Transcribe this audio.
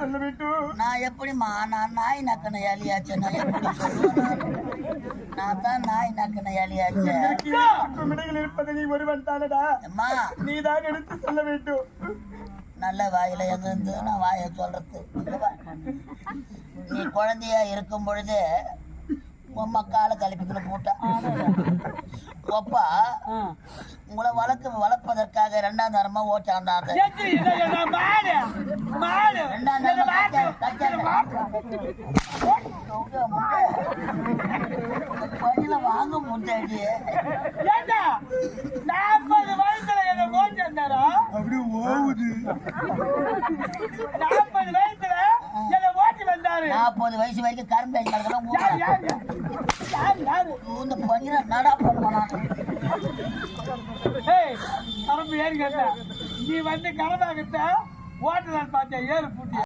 சொல்ல வேண்டும். நான் எப்படிமா நான் நாய் நக்கன ஏலியாச்சு? நான் எப்படி சொல்லுவேன்? நான் தான் நாய் நக்கன ஏலியாச்சு. விடைகள் இருப்பது நீ ஒருவன் தானடா. அம்மா நீதான் எடுத்து சொல்ல வேண்டும். நல்ல வாயில எங்க இருந்து நான் வாயை சொல்றது? நீ குழந்தையா இருக்கும் பொழுது உன் மக்கால கழிப்புக்குள்ள போட்டான். ஒப்பா உங்களை வளர்ப்பதற்காக 2ஆம் தரமா ஓட்டாண்டாங்க. பணியில வாங்க முட்டாடி 40 வயசுல என்ன ஓட்டாண்டாரா? அப்படி ஓவுது. 40 வயசுல என்ன ஓட்டி வந்தாரு. 40 வயசு வரைக்கும் கரும்பு இந்த பணியில நடா போனான். கரும்பு ஏறி கேட்ட நீ வந்து கடமாகத்த ஓட்டுதான் பார்த்தேன் ஏறு பூட்டி.